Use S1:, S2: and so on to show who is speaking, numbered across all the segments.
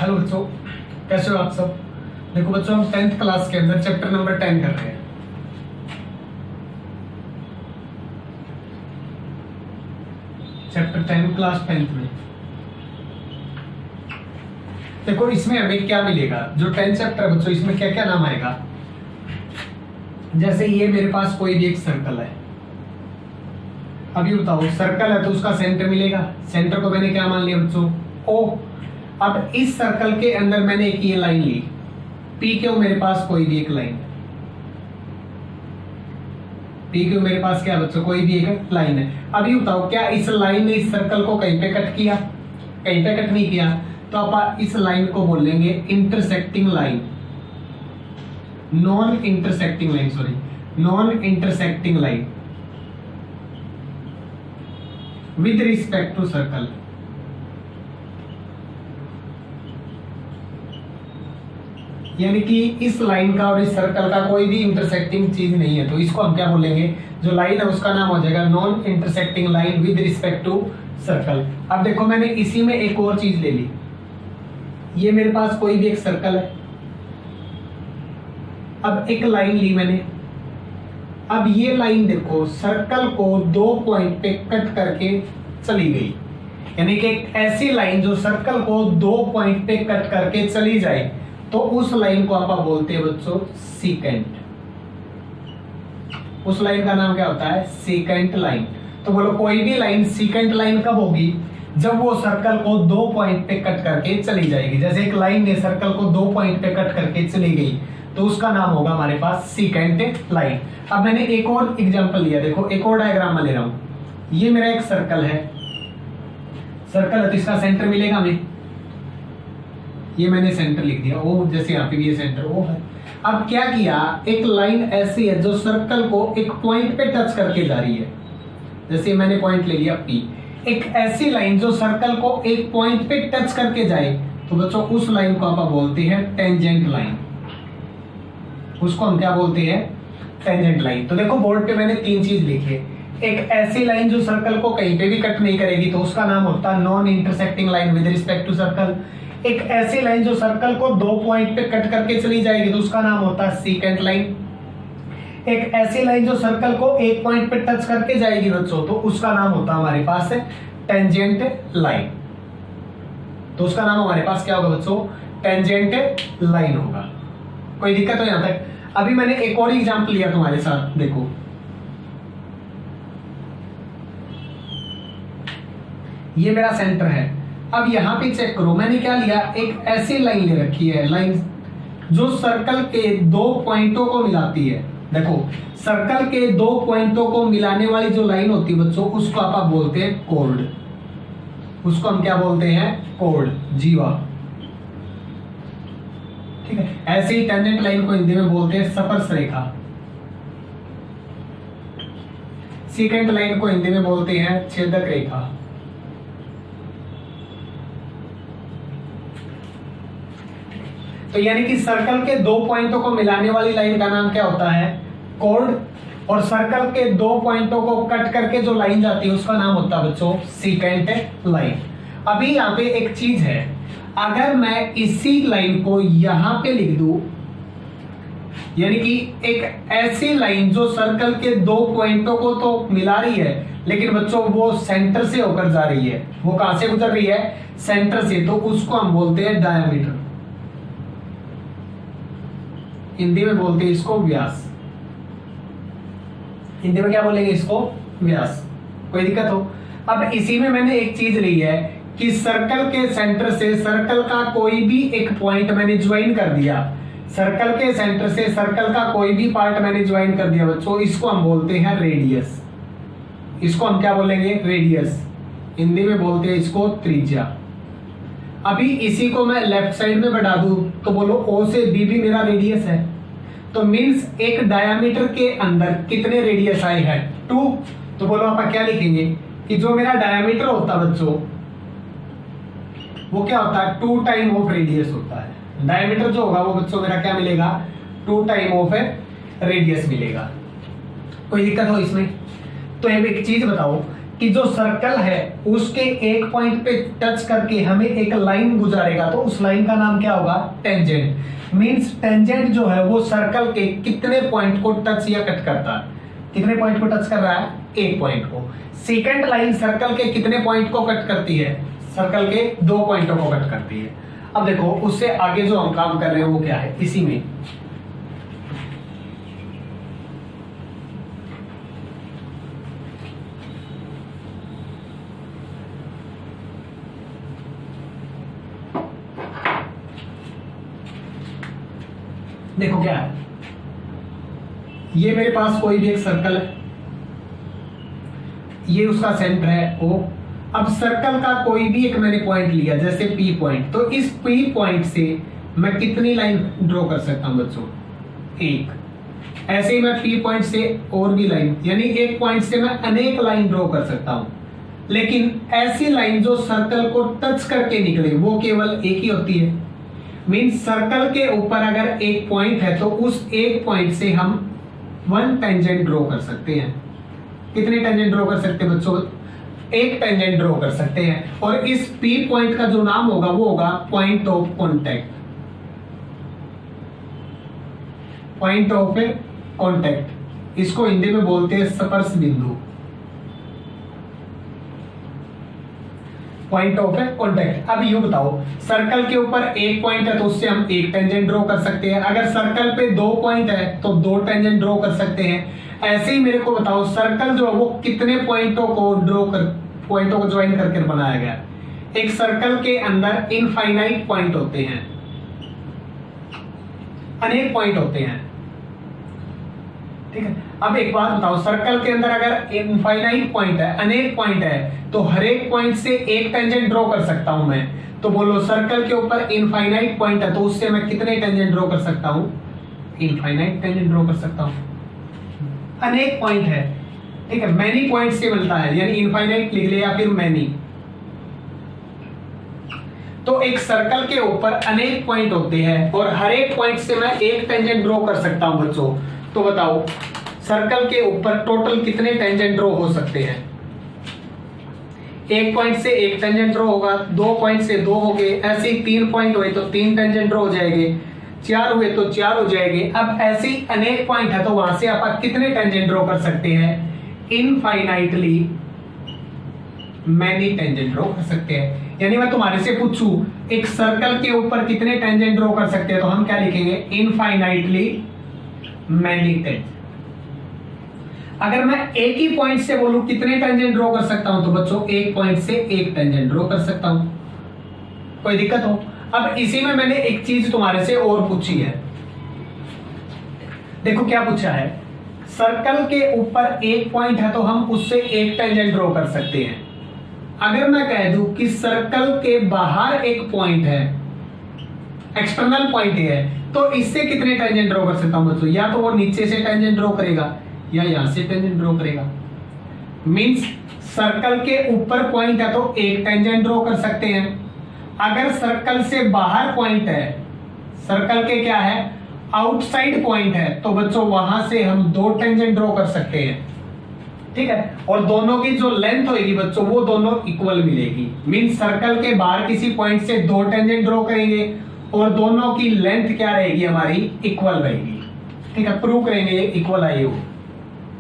S1: Hello बच्चों, कैसे हो आप सब। देखो बच्चों, हम 10th क्लास के अंदर चैप्टर नंबर 10 कर रहे हैं। चैप्टर 10 क्लास 10th में देखो इसमें हमें क्या मिलेगा। जो 10th चैप्टर है बच्चों, इसमें क्या क्या नाम आएगा। जैसे ये मेरे पास कोई भी एक सर्कल है। अभी बताओ, सर्कल है तो उसका सेंटर मिलेगा। सेंटर को मैंने क्या मान लिया बच्चों, ओ। अब इस सर्कल के अंदर मैंने एक ये लाइन ली, पी क्यू मेरे पास कोई भी एक लाइन, पी क्यू मेरे पास क्या बच्चों, कोई भी एक लाइन है। अभी बताओ, क्या इस लाइन ने इस सर्कल को कहीं पे कट किया? कहीं पे कट नहीं किया, तो आप इस लाइन को बोलेंगे intersecting line, non intersecting line, sorry non intersecting line with respect to circle. यानी कि इस लाइन का और इस सर्कल का कोई भी इंटरसेक्टिंग चीज नहीं है, तो इसको हम क्या बोलेंगे, जो लाइन है उसका नाम हो जाएगा non intersecting line with respect to circle. अब देखो, मैंने इसी में एक और चीज ले ली। ये मेरे पास कोई भी एक सर्कल है। अब एक लाइन ली मैंने। अब ये लाइन देखो, सर्कल को दो पॉइंट पे कट करके चली गई। यानी कि एक ऐसी लाइन जो सर्कल को दो पॉइंट पे कट करके चली जाए, तो उस लाइन को आप बोलते हैं बच्चों सीकेंट। उस लाइन का नाम क्या होता है, सीकेंट लाइन। तो बोलो, कोई भी लाइन सीकेंट लाइन कब होगी, जब वो सर्कल को दो पॉइंट पे कट करके चली जाएगी। जैसे एक लाइन ने सर्कल को दो पॉइंट पे कट करके चली गई, तो उसका नाम होगा हमारे पास सीकेंट लाइन। अब मैंने एक और एग्जांपल लिया। देखो, एक और डायग्राम में ले रहा हूं। ये मेरा एक सर्कल है। सर्कल है तो इसका सेंटर मिलेगा हमें। ये मैंने सेंटर लिख दिया, ओ, जैसे यहाँ पे भी ये सेंटर ओ है। अब क्या किया, एक लाइन ऐसी है जो सर्कल को एक पॉइंट पे टच करके जा रही है। जैसे मैंने पॉइंट ले लिया पी। एक ऐसी लाइन जो सर्कल को एक पॉइंट पे टच करके जाए, तो बच्चों उस लाइन को आप बोलते हैं टेंजेंट लाइन। उसको हम क्या बोलते हैं, टेंजेंट लाइन। तो देखो, बोर्ड पे मैंने तीन चीज लिखी है। एक ऐसी लाइन जो सर्कल को कहीं पे भी कट नहीं करेगी, तो उसका नाम होता है non intersecting line with respect to circle. एक ऐसी लाइन जो सर्कल को दो पॉइंट पे कट करके चली जाएगी, तो उसका नाम होता है सीकेंट लाइन। एक ऐसी लाइन जो सर्कल को एक पॉइंट पे टच करके जाएगी बच्चों, तो उसका नाम होता है हमारे पास टेंजेंट लाइन। तो उसका नाम हमारे पास क्या होगा बच्चों, टेंजेंट लाइन होगा। कोई दिक्कत हो यहां तक? अभी मैंने एक और एग्जांपल लिया तुम्हारे साथ। देखो, ये मेरा सेंटर है। अब यहां पे चेक करो, मैंने क्या लिया, एक ऐसी लाइन ले रखी है, लाइन जो सर्कल के दो पॉइंटों को मिलाती है। देखो, सर्कल के दो पॉइंटों को मिलाने वाली जो लाइन होती है बच्चों, उसको आप बोलते हैं कॉर्ड। उसको हम क्या बोलते हैं, कॉर्ड, जीवा। ठीक है। ऐसे ही टेंजेंट लाइन को हिंदी में बोलते हैं स्पर्श रेखा। सीकेंट लाइन को हिंदी में बोलते हैं छेदक रेखा। तो यानी कि सर्कल के दो पॉइंटों को मिलाने वाली लाइन का नाम क्या होता है, कॉर्ड। और सर्कल के दो पॉइंटों को कट करके जो लाइन जाती है, उसका नाम होता है बच्चों सीकेंट लाइन। अभी यहाँ पे एक चीज है, अगर मैं इसी लाइन को यहां पे लिख दूं, यानी कि एक ऐसी लाइन जो सर्कल के दो पॉइंटों को तो मिला रही है, लेकिन बच्चों वो सेंटर से होकर जा रही है। वो कहां से गुजर रही है, सेंटर से, तो उसको हम बोलते हैं डायमीटर। हिंदी में बोलते हैं इसको व्यास। हिंदी में क्या बोलेंगे इसको, व्यास। कोई दिक्कत हो? अब इसी में मैंने एक चीज ली है कि सर्कल के सेंटर से सर्कल का कोई भी एक पॉइंट मैंने ज्वाइन कर दिया। सर्कल के सेंटर से सर्कल का कोई भी पार्ट मैंने ज्वाइन कर दिया बच्चों, इसको हम बोलते हैं रेडियस। इसको हम क्या बोलेंगे, रेडियस। हिंदी में बोलते हैं इसको त्रिज्या। अभी इसी को मैं लेफ्ट साइड में बढ़ा दूं, तो बोलो ओ से बी भी मेरा रेडियस है। तो मींस एक डायमीटर के अंदर कितने रेडियस आए हैं, 2। तो बोलो आप क्या लिखेंगे कि जो मेरा डायमीटर होता है बच्चों, वो क्या होता है, 2 टाइम ऑफ रेडियस होता है। डायमीटर जो होगा वो बच्चों मेरा क्या मिलेगा, 2 टाइम ऑफ रेडियस मिलेगा। कोई दिक्कत हो इसमें? तो एक चीज बताओ, कि जो सर्कल है उसके एक पॉइंट पे टच करके हमें एक लाइन गुजारेगा, तो उस लाइन का नाम क्या होगा? टेंजेंट। मींस टेंजेंट जो है वो सर्कल के कितने पॉइंट को टच या कट करता है? कितने पॉइंट को टच कर रहा है? एक पॉइंट को। सेकंड लाइन सर्कल के कितने पॉइंट को कट करती है? सर्कल के 2 पॉइंटों को कट करती है। अब देखो उससे आगे जो हम काम कर रहे हैं वो क्या है? इसी में देखो क्या है, ये मेरे पास कोई भी एक सर्कल है, ये उसका सेंटर है O। अब सर्कल का कोई भी एक मैंने पॉइंट लिया, जैसे P पॉइंट, तो इस P पॉइंट से मैं कितनी लाइन ड्रॉ कर सकता हूं बच्चों? एक। ऐसे ही मैं P पॉइंट से और भी लाइन, यानी एक पॉइंट से मैं अनेक लाइन ड्रॉ कर सकता हूं, लेकिन ऐसी लाइन जो सर्कल को टच करके निकले वो केवल एक ही होती है। मीन्स सर्कल के ऊपर अगर एक पॉइंट है तो उस एक पॉइंट से हम 1 टेंजेंट ड्रॉ कर सकते हैं। कितने टेंजेंट ड्रॉ कर सकते हैं बच्चों? एक टेंजेंट ड्रॉ कर सकते हैं, और इस P पॉइंट का जो नाम होगा वो होगा point of contact. Point of contact, इसको हिंदी में बोलते हैं स्पर्श बिंदु। Point of contact. अब ये बताओ, सर्कल के ऊपर एक पॉइंट है तो उससे हम एक टेंजेंट ड्रॉ कर सकते हैं। अगर सर्कल पे 2 पॉइंट है तो 2 टेंजेंट ड्रॉ कर सकते हैं। ऐसे ही मेरे को बताओ सर्कल जो है वो कितने पॉइंटों को ज्वाइन करके बनाया गया? एक सर्कल के अंदर इनफाइनाइट पॉइंट होते हैं, अनेक पॉइंट होते हैं, ठीक है। अब एक बात बताओ, सर्कल के अंदर अगर इनफाइनाइट पॉइंट है, अनेक पॉइंट है, तो हर एक पॉइंट से एक टेंजेंट ड्रॉ कर सकता हूं मैं। तो बोलो सर्कल के ऊपर इनफाइनाइट पॉइंट है तो उससे मैं कितने टेंजेंट ड्रॉ कर सकता हूं? इनफाइनाइट टेंजेंट ड्रॉ कर सकता हूं। अनेक पॉइंट है, ठीक है, मैनी पॉइंट से मिलता है, यानी इनफाइनाइट लिख ले या फिर मैनी। तो एक सर्कल के ऊपर अनेक पॉइंट होते हैं और हर एक पॉइंट से मैं एक टेंजेंट ड्रॉ कर सकता हूं बच्चों। तो बताओ सर्कल के ऊपर टोटल कितने टेंजेंट ड्रॉ हो सकते हैं? एक पॉइंट से एक टेंजेंट ड्रॉ होगा, 2 पॉइंट से 2 हो गए, ऐसे ही 3 पॉइंट हुए तो 3 टेंजेंट ड्रॉ हो जाएंगे, 4 हुए तो 4 हो जाएंगे। अब ऐसे ही अनेक पॉइंट है तो वहां से आप कितने टेंजेंट ड्रॉ कर सकते हैं? इनफाइनाइटली मैनी टेंजेंट ड्रॉ कर सकते हैं। यानी मैं तुम्हारे से पूछूं एक सर्कल के ऊपर कितने टेंजेंट ड्रॉ कर सकते हैं, तो हम क्या लिखेंगे? Infinitely many tangent. अगर मैं एक ही पॉइंट से बोलूं कितने टेंजेंट ड्रॉ कर सकता हूं, तो बच्चों एक पॉइंट से एक टेंजेंट ड्रॉ कर सकता हूं। कोई दिक्कत हो? अब इसी में मैंने एक चीज तुम्हारे से और पूछी है, देखो क्या पूछा है। सर्कल के ऊपर एक पॉइंट है तो हम उससे एक टेंजेंट ड्रॉ कर सकते हैं। अगर मैं कह दूं कि सर्कल के बाहर एक पॉइंट है, एक्सटर्नल पॉइंट है, तो इससे कितने टेंजेंट ड्रॉ कर सकता हूं बच्चों? या तो वो नीचे से टेंजेंट ड्रॉ करेगा या यहां से टेंजेंट ड्रॉ करेगा। मींस सर्कल के ऊपर पॉइंट है तो एक टेंजेंट ड्रॉ कर सकते हैं। अगर सर्कल से बाहर पॉइंट है, सर्कल के क्या है, आउटसाइड पॉइंट है, तो बच्चों वहां से हम 2 टेंजेंट ड्रॉ कर सकते हैं, ठीक है। और दोनों की जो लेंथ होगी बच्चों वो दोनों इक्वल मिलेगी। मींस सर्कल के बाहर किसी पॉइंट से 2 टेंजेंट ड्रॉ करेंगे और दोनों की लेंथ क्या रहेगी? हमारी इक्वल रहेगी, ठीक है। प्रूव करेंगे इक्वल आई हो,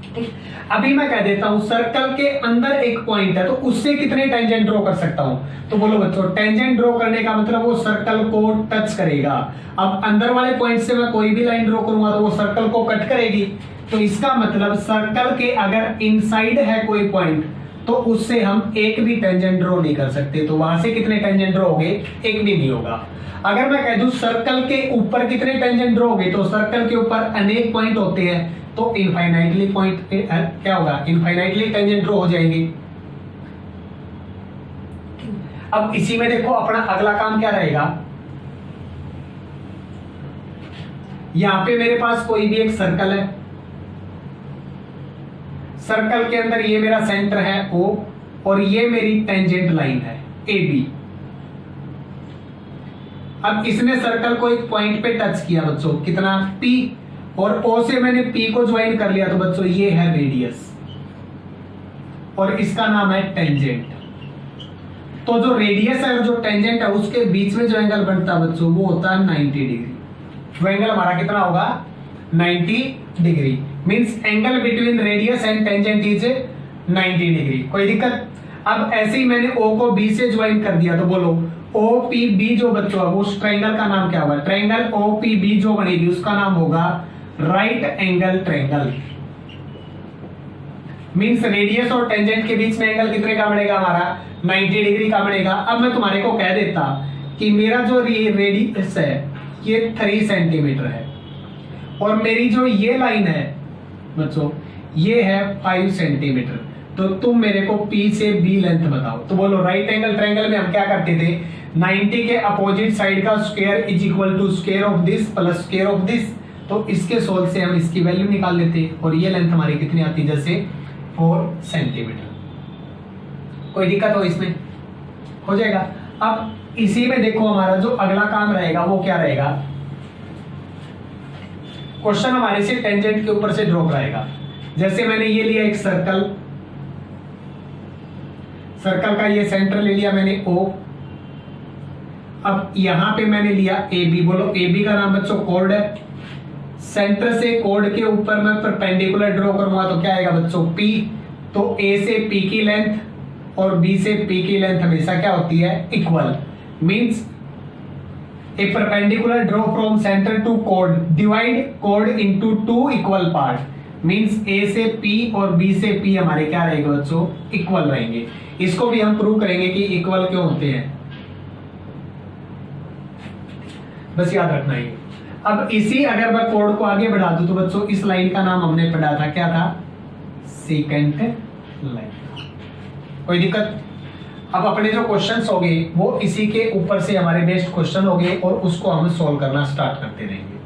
S1: ठीक। अभी मैं कह देता हूं सर्कल के अंदर एक पॉइंट है तो उससे कितने टेंजेंट ड्रॉ कर सकता हूं, तो बोलो बच्चों टेंजेंट ड्रॉ करने का मतलब वो सर्कल को टच करेगा। अब अंदर वाले पॉइंट से मैं कोई भी लाइन ड्रॉ करूंगा तो वो सर्कल को कट करेगी, तो इसका मतलब सर्कल के अगर इनसाइड है कोई पॉइंट तो उससे हम एक भी टेंजेंट ड्रॉ नहीं कर सकते। तो वहां से कितने टेंजेंट ड्रॉ होंगे? एक भी नहीं होगा। अगर मैं कह दूं सर्कल के ऊपर कितने टेंजेंट ड्रॉ होंगे, तो सर्कल के ऊपर अनेक पॉइंट होते हैं तो इनफाइनाइटली पॉइंट क्या होगा? इनफाइनाइटली टेंजेंट ड्रॉ हो जाएंगे। अब इसी में देखो अपना अगला काम क्या रहेगा। यहां पे मेरे पास कोई भी एक सर्कल है, सर्कल के अंदर ये मेरा सेंटर है O और ये मेरी टेंजेंट लाइन है AB। अब इसने सर्कल को एक पॉइंट पे टच किया बच्चों, कितना? P, और O से मैंने P को ज्वाइन कर लिया तो बच्चों ये है रेडियस। और इसका नाम है टेंजेंट। तो जो रेडियस है और जो टेंजेंट है उसके बीच में जो एंगल बनता है बच्चों वो होता है 90 डिग्री। वो एंगल हमारा कितना होगा 90 degree. Means angle between radius and tangent is 90 degree. कोई दिक्कत? अब ऐसे ही मैंने O को B से ज्वाइन कर दिया तो बोलो OPB जो बच्चों है उस ट्रायंगल का नाम क्या होगा? ट्रायंगल OPB जो बनेगी उसका नाम होगा right angle triangle. Means radius और टेंजेंट के बीच में एंगल कितने का बनेगा हमारा 90 डिग्री का बनेगा। अब मैं तुम्हारे को कह देता कि मेरा जो रेडियस है ये 3 सेंटीमीटर है और मेरी जो ये लाइन है बच्चों ये है 5 सेंटीमीटर, तो तुम मेरे को P से B लेंथ बताओ। तो बोलो राइट एंगल ट्रायंगल में हम क्या करते थे 90 के अपोजिट साइड का square is equal to square of this plus square of this. तो इसके सोल्व से हम इसकी वैल्यू निकाल लेते और ये लेंथ हमारी कितनी आती जैसे 4 सेंटीमीटर। कोई दिक्कत हो इसमें? हो जाएगा। अब इसी में देखो हमारा जो अगला काम रहेगा वो क्या रहेगा, क्वेश्चन हमारे से टेंजेंट के ऊपर से ड्रॉ कराएगा। जैसे मैंने ये लिया एक सर्कल, सर्कल का ये सेंटर ले लिया मैंने O। अब यहां पे मैंने लिया AB। बोलो AB का नाम बच्चों कोड है। सेंटर से कोड के ऊपर मैं परपेंडिकुलर ड्रॉ करूंगा तो क्या आएगा बच्चों P। तो A से P की लेंथ और B से P की लेंथ हमेशा क्या होती है equal. Means a perpendicular draw from centre to कोड, डिवाइड कोड into 2 equal part. Means A से P और B से P हमारे क्या रहेंगे बच्चों इक्वल रहेंगे। इसको भी हम प्रूव करेंगे कि इक्वल क्यों होते हैं, बस याद रखना है। अब इसी अगर मैं कोड को आगे बढ़ा दूं तो बच्चों इस लाइन का नाम हमने पढ़ा था क्या था सेकेंट लाइन। कोई दिक्कत? अब अपने जो क्वेश्चंस होंगे वो इसी के ऊपर से हमारे बेस्ड क्वेश्चन होंगे और उसको हम सॉल्व करना स्टार्ट करते रहेंगे।